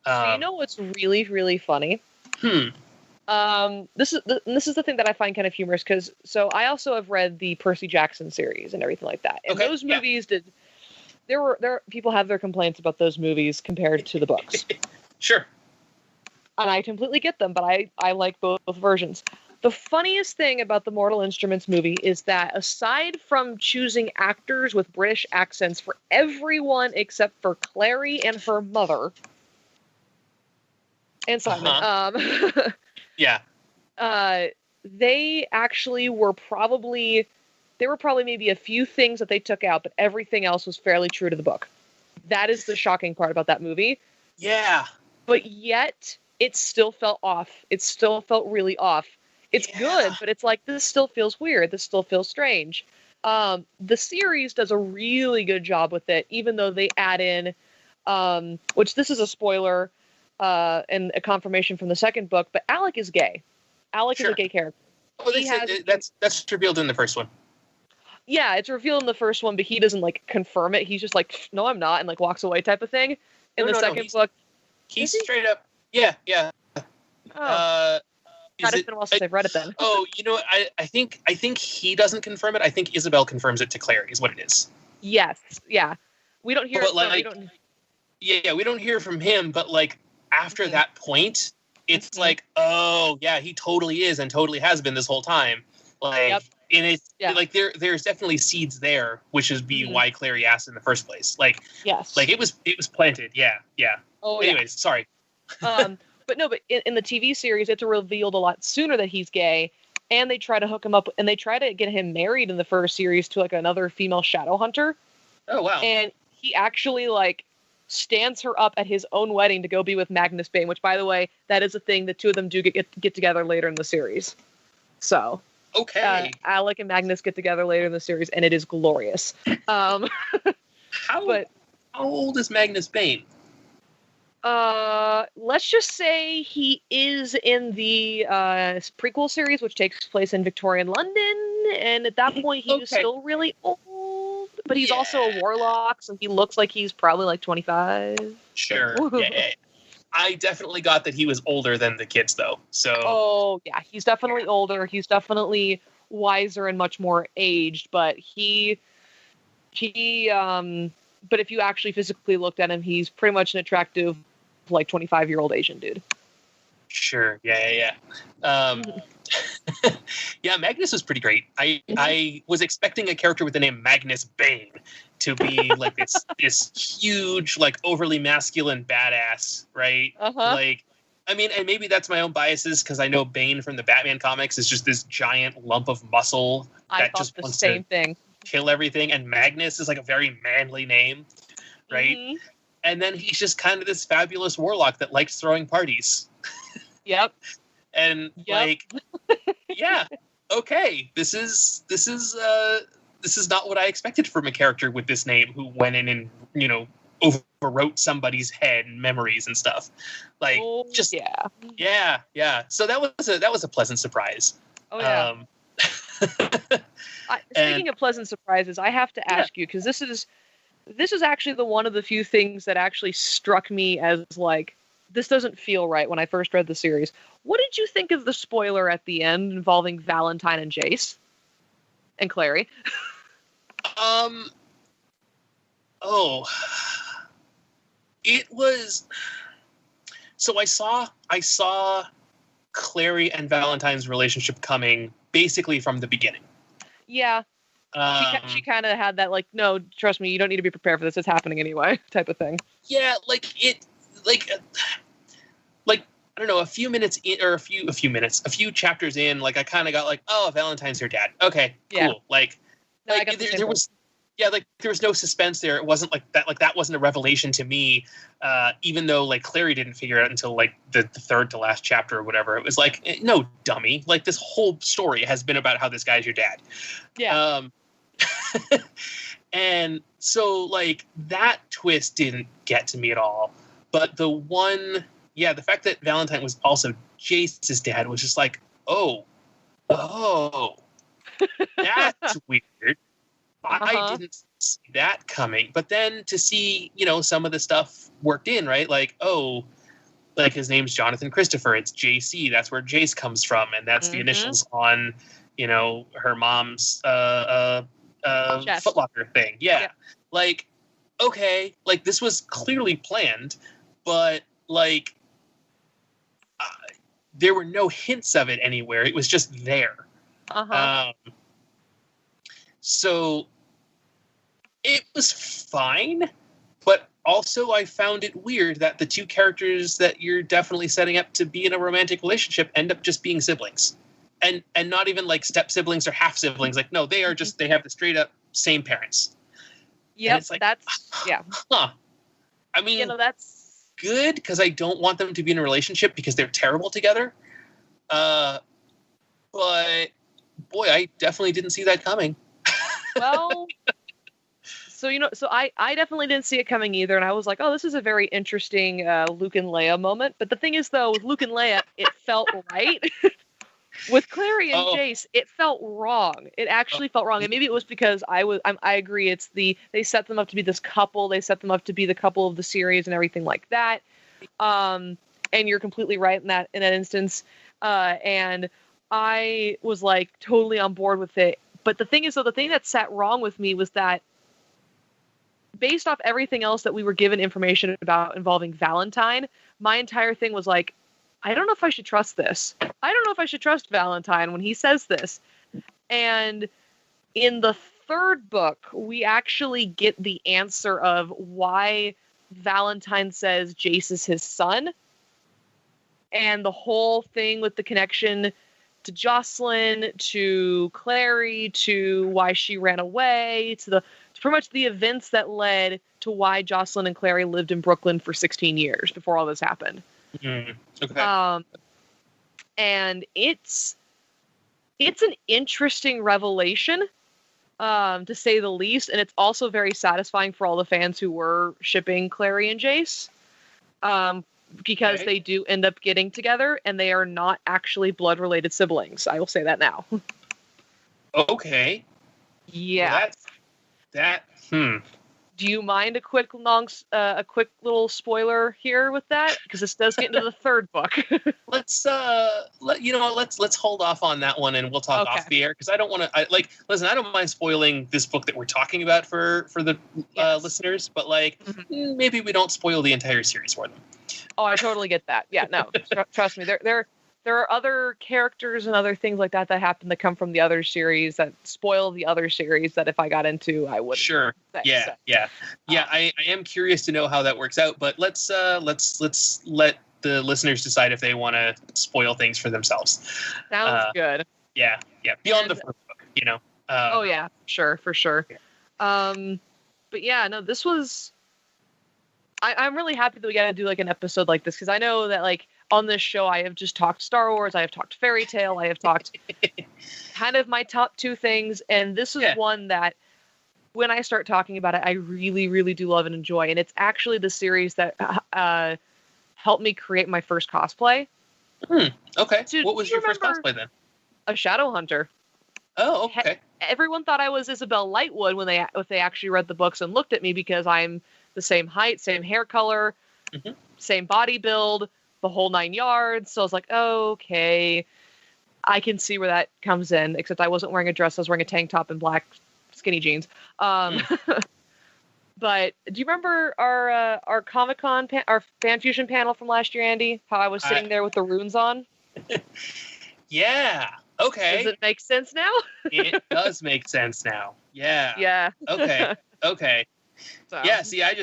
So you know what's really, really funny? This is the thing that I find kind of humorous because I also have read the Percy Jackson series and everything like that. And those movies did. There people have their complaints about those movies compared to the books. Sure. And I completely get them, but I like both versions. The funniest thing about the Mortal Instruments movie is that aside from choosing actors with British accents for everyone except for Clary and her mother and Simon, yeah. They actually were probably maybe a few things that they took out, but everything else was fairly true to the book. That is the shocking part about that movie. Yeah. But yet, it still felt off. It still felt really off. It's good, but it's like, this still feels weird. This still feels strange. The series does a really good job with it, even though they add in, which this is a spoiler and a confirmation from the second book, but Alec is gay. Alec is a gay character. Oh, that's revealed in the first one. Yeah, it's revealed in the first one, but he doesn't like confirm it. He's just like, no, I'm not, and like walks away type of thing. In the second book, he's straight up. Yeah. Oh. God, it's been a while since I've read it then. Oh, you know what? I think he doesn't confirm it. I think Isabel confirms it to Clary is what it is. Yes. Yeah. We don't hear it. We don't hear from him, but like after that point, it's like, oh yeah, he totally is and totally has been this whole time. Like, and it's like there's definitely seeds there, which is why Clary asked in the first place. Like, yes, like it was planted. Yeah. Oh, anyways, sorry. But in the TV series, it's revealed a lot sooner that he's gay, and they try to hook him up, and they try to get him married in the first series to like another female Shadowhunter. Oh wow! And he actually like stands her up at his own wedding to go be with Magnus Bane, which, by the way, that is a thing. The two of them do get together later in the series. So okay, Alec and Magnus get together later in the series, and it is glorious. How old is Magnus Bane? Let's just say he is in the prequel series, which takes place in Victorian London, and at that point he was still really old. But he's also a warlock, so he looks like he's probably like 25. Sure. Yeah. I definitely got that he was older than the kids, though. So. Oh yeah, he's definitely older. He's definitely wiser and much more aged. But but if you actually physically looked at him, he's pretty much an attractive, like 25-year-old Asian dude. Sure. Yeah. Yeah, Magnus was pretty great. I was expecting a character with the name Magnus Bane to be like this huge, like overly masculine badass, right? Like, I mean, and maybe that's my own biases because I know Bane from the Batman comics is just this giant lump of muscle that just wants to kill everything, and Magnus is like a very manly name, right? And then he's just kind of this fabulous warlock that likes throwing parties. Yep. And like, yeah, okay, this is not what I expected from a character with this name who went in and overwrote somebody's head and memories and stuff. Like, yeah. So that was a pleasant surprise. Oh yeah. Speaking of pleasant surprises, I have to ask you, because this is actually one of the few things that actually struck me as like, this doesn't feel right when I first read the series. What did you think of the spoiler at the end involving Valentine and Jace and Clary? So I saw Clary and Valentine's relationship coming basically from the beginning. Yeah. She kind of had that, like, no, trust me, you don't need to be prepared for this. It's happening anyway, type of thing. Yeah, like I don't know, a few minutes in, or a few chapters in, like I kind of got like, oh, Valentine's her dad. Okay, cool. Yeah. Like there was, yeah, like there was no suspense there. It wasn't like that wasn't a revelation to me, even though like Clary didn't figure it out until like the third to last chapter or whatever. It was like, no, dummy. Like this whole story has been about how this guy's your dad. Yeah. And so like that twist didn't get to me at all. But the fact that Valentine was also Jace's dad was just like, oh, that's weird. I didn't see that coming. But then to see, some of the stuff worked in, right? Like, oh, like his name's Jonathan Christopher. It's JC. That's where Jace comes from. And that's the initials on, her mom's footlocker thing. Yeah. Like, okay, like this was clearly planned, but like there were no hints of it anywhere. It was just there. So it was fine, but also I found it weird that the two characters that you're definitely setting up to be in a romantic relationship end up just being siblings. And not even like step siblings or half siblings. Like, no, they are just, they have the straight up same parents. Yep, it's like, that's, yeah. Huh. I mean, that's good, because I don't want them to be in a relationship because they're terrible together. But boy, I definitely didn't see that coming. Well, so I definitely didn't see it coming either, and I was like, oh, this is a very interesting Luke and Leia moment. But the thing is, though, with Luke and Leia, it felt right. With Clary and Jace, it felt wrong. It actually felt wrong, and maybe it was because I agree. It's they set them up to be this couple. They set them up to be the couple of the series and everything like that. And you're completely right in that instance. And I was like totally on board with it. But the thing is, though, the thing that sat wrong with me was that based off everything else that we were given information about involving Valentine, my entire thing was like, I don't know if I should trust this. I don't know if I should trust Valentine when he says this. And in the third book, we actually get the answer of why Valentine says Jace is his son. And the whole thing with the connection to Jocelyn, to Clary, to why she ran away, to pretty much the events that led to why Jocelyn and Clary lived in Brooklyn for 16 years before all this happened. Mm-hmm. Okay. And it's an interesting revelation, to say the least, and it's also very satisfying for all the fans who were shipping Clary and Jace, because they do end up getting together, and they are not actually blood-related siblings. I will say that now. Okay. Yeah. Well, Do you mind a quick little spoiler here with that? Because this does get into the third book. Let's hold off on that one, and we'll talk off the air, because I don't want to. Listen, I don't mind spoiling this book that we're talking about for the listeners, but maybe we don't spoil the entire series for them. Oh, I totally get that. Yeah, no, trust me. There are other characters and other things like that happen that come from the other series that spoil the other series that if I got into, I would. Sure. Yeah. I am curious to know how that works out, but let's let the listeners decide if they want to spoil things for themselves. Sounds good. Yeah. Beyond the first book, oh yeah, for sure. But yeah, no, this was. I'm really happy that we got to do an episode like this, because I know that on this show, I have just talked Star Wars, I have talked fairy tale, I have talked kind of my top two things, and this is one that, when I start talking about it, I really, really do love and enjoy, and it's actually the series that helped me create my first cosplay. Okay. What was your first cosplay then? A Shadowhunter. Oh, okay. Everyone thought I was Isabel Lightwood when they actually read the books and looked at me, because I'm the same height, same hair color, same body build, the whole 9 yards. So I was like, okay, I can see where that comes in, except I wasn't wearing a dress. I was wearing a tank top and black skinny jeans. But do you remember our Comic-Con, our Fan Fusion panel from last year, Andy? How I was sitting there with the runes on? Yeah. Okay. Does it make sense now? It does make sense now. Yeah. Yeah. Okay. So. Yeah. See, I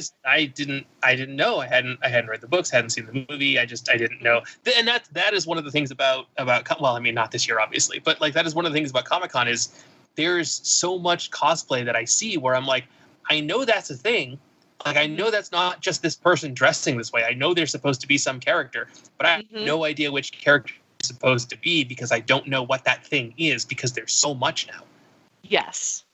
didn't know. I hadn't read the books, hadn't seen the movie. I didn't know. And that is one of the things about, well, I mean, not this year, obviously, but like, that is one of the things about Comic-Con is there's so much cosplay that I see where I'm like, I know that's a thing. Like, I know that's not just this person dressing this way. I know they're supposed to be some character, but I have no idea which character it's supposed to be because I don't know what that thing is because there's so much now. Yes.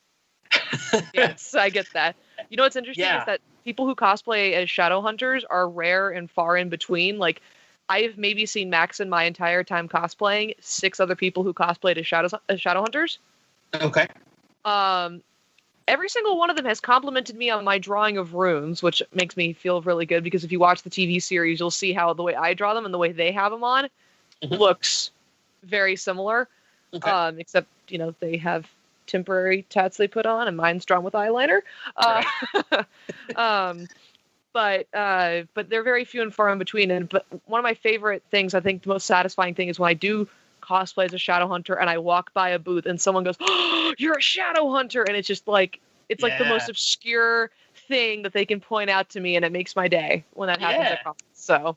Yes, I get that. You know what's interesting is that people who cosplay as Shadowhunters are rare and far in between. Like, I've maybe seen Max in my entire time cosplaying 6 other people who cosplayed as Shadowhunters. Okay. Every single one of them has complimented me on my drawing of runes, which makes me feel really good because if you watch the TV series, you'll see how the way I draw them and the way they have them on looks very similar. Okay. Except, they have temporary tats they put on and mine's drawn with eyeliner. But they're very few and far in between. But one of my favorite things, I think the most satisfying thing is when I do cosplay as a Shadowhunter and I walk by a booth and someone goes, "Oh, you're a Shadowhunter," and it's just like the most obscure thing that they can point out to me, and it makes my day when that happens at conference. So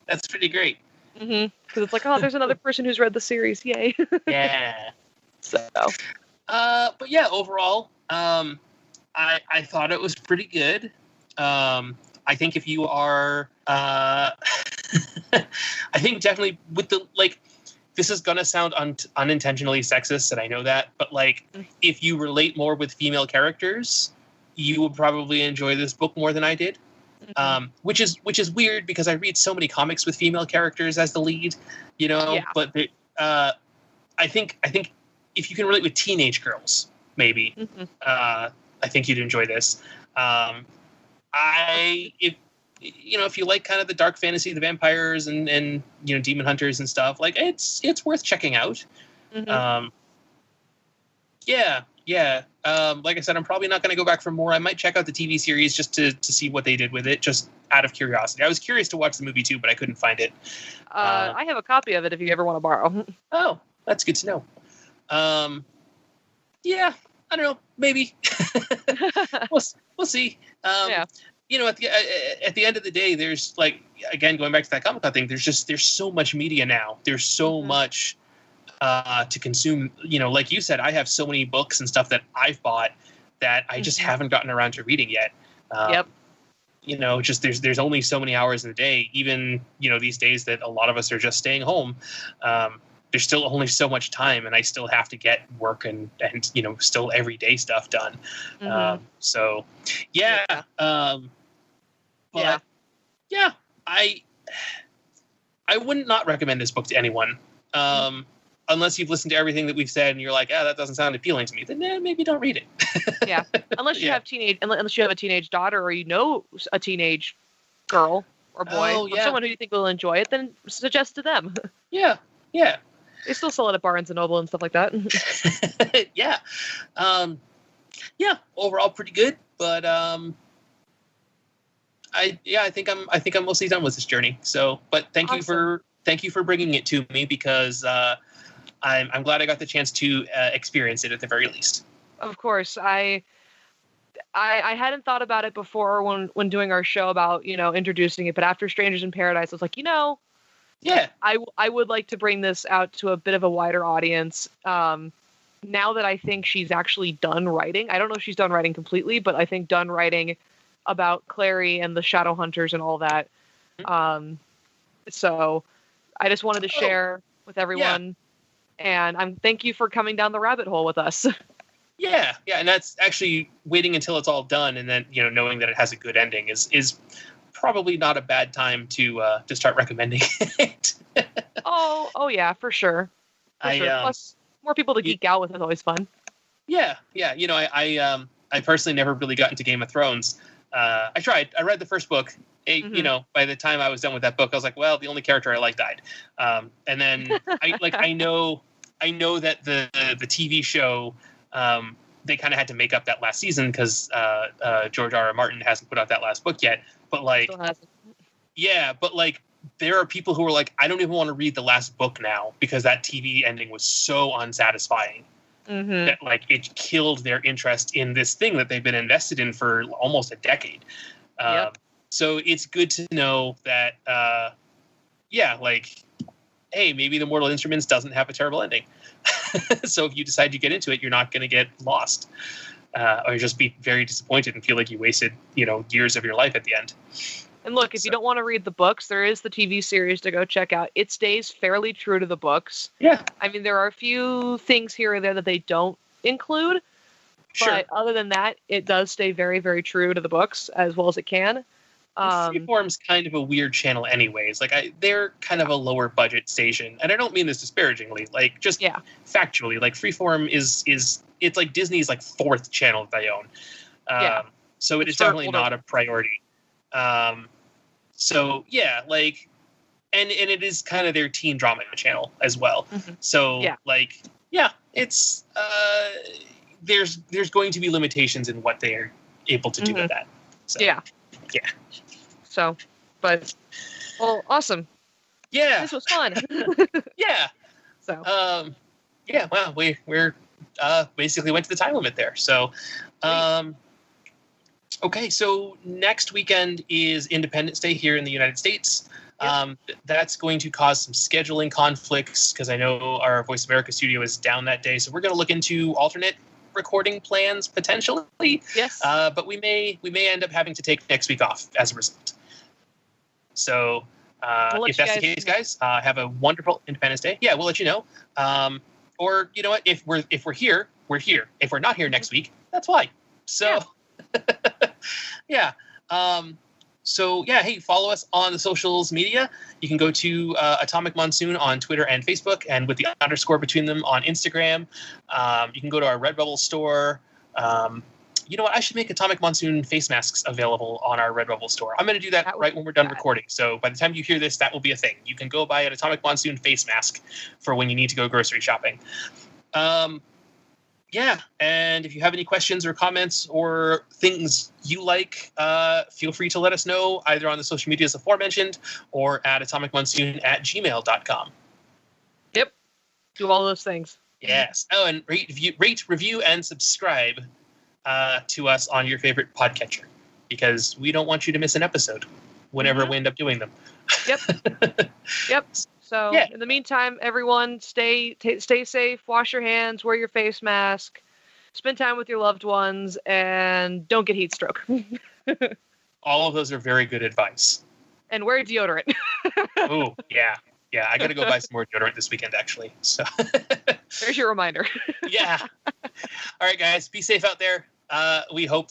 that's pretty great. Because it's like, oh, there's another person who's read the series, yay. Yeah. So but yeah, overall, I thought it was pretty good. I think if you are I think definitely with the this is gonna sound unintentionally sexist, and I know that, but if you relate more with female characters, you will probably enjoy this book more than I did. Which is weird because I read so many comics with female characters as the lead, But I think if you can relate with teenage girls, maybe I think you'd enjoy this. If you like kind of the dark fantasy, the vampires and demon hunters and stuff, it's worth checking out. Like I said, I'm probably not going to go back for more. I might check out the TV series just to see what they did with it, just out of curiosity. I was curious to watch the movie too, but I couldn't find it. I have a copy of it if you ever want to borrow. Oh, that's good to know. I don't know, maybe. we'll see. At the end of the day, there's again, going back to that Comic-Con thing, there's so much media now. There's so much to consume. Like you said, I have so many books and stuff that I've bought that I just haven't gotten around to reading yet. Just there's only so many hours in the day. Even these days that a lot of us are just staying home. There's still only so much time, and I still have to get work and still everyday stuff done. I wouldn't not recommend this book to anyone. Unless you've listened to everything that we've said and you're like, that doesn't sound appealing to me, then maybe don't read it. Unless you have unless you have a teenage daughter or a teenage girl or boy, or someone who you think will enjoy it, then suggest to them. Yeah. They still sell it at Barnes and Noble and stuff like that. Overall pretty good, but I think I'm mostly done with this journey. So, but thank you for bringing it to me because I'm glad I got the chance to experience it at the very least. Of course, I hadn't thought about it before when doing our show about introducing it, but after Strangers in Paradise, I was like, I would like to bring this out to a bit of a wider audience. Now that I think she's actually done writing, I don't know if she's done writing completely, but I think done writing about Clary and the Shadowhunters and all that. So I just wanted to share with everyone, and thank you for coming down the rabbit hole with us. Yeah, and that's actually waiting until it's all done, and then knowing that it has a good ending is probably not a bad time to start recommending it. oh yeah, for sure. Plus, more people to geek out with is always fun. Yeah. I personally never really got into Game of Thrones. I tried. I read the first book. By the time I was done with that book, I was like, well, the only character I like died. And then I know that the TV show they kind of had to make up that last season because George R.R. Martin hasn't put out that last book yet. But like, yeah, but like, there are people who are like, I don't even want to read the last book now because that TV ending was so unsatisfying that like it killed their interest in this thing that they've been invested in for almost a decade. So it's good to know that, like, hey, maybe the Mortal Instruments doesn't have a terrible ending. So if you decide to get into it, you're not going to get lost, or just be very disappointed and feel like you wasted, years of your life at the end. And look, if you don't want to read the books, there is the TV series to go check out. It stays fairly true to the books. Yeah. I mean, there are a few things here or there that they don't include. Sure. But other than that, it does stay very, very true to the books as well as it can. Freeform's kind of a weird channel anyways. Like, they're kind of a lower budget station. And I don't mean this disparagingly. Like, just factually. Like, Freeform is it's like Disney's like fourth channel that they own. So it is definitely not a priority. So yeah, like, and it is kind of their teen drama channel as well. So like, it's, there's going to be limitations in what they are able to do with that. So, yeah. So, but, well, awesome. Yeah. This was fun. Yeah. So, well, we're basically went to the time limit there. So, okay, so next weekend is Independence Day here in the United States. That's going to cause some scheduling conflicts because I know our Voice America studio is down that day. So we're going to look into alternate recording plans potentially. Yes. But we may end up having to take next week off as a result. So if that's the case, guys, have a wonderful Independence Day. Yeah, we'll let you know. Or you know what? If we're here, we're here. If we're not here next week, that's why. So. Hey, follow us on the socials media. You can go to Atomic Monsoon on Twitter and Facebook, and with the underscore between them on Instagram. You can go to our Redbubble store. You know what? I should make Atomic Monsoon face masks available on our Redbubble store. I'm going to do that right when we're done recording. So by the time you hear this, that will be a thing. You can go buy an Atomic Monsoon face mask for when you need to go grocery shopping. And if you have any questions or comments or things you like, feel free to let us know either on the social medias aforementioned or at atomicmonsoon@gmail.com. Yep. Do all those things. Yes. Oh, and rate, review, and subscribe to us on your favorite podcatcher because we don't want you to miss an episode whenever we end up doing them. Yep. So in the meantime, everyone, stay safe, wash your hands, wear your face mask, spend time with your loved ones, and don't get heat stroke. All of those are very good advice. And wear deodorant. Oh, yeah. Yeah, I got to go buy some more deodorant this weekend, actually. So there's your reminder. Yeah. All right, guys, be safe out there. We hope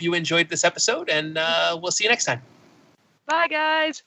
you enjoyed this episode, and we'll see you next time. Bye, guys.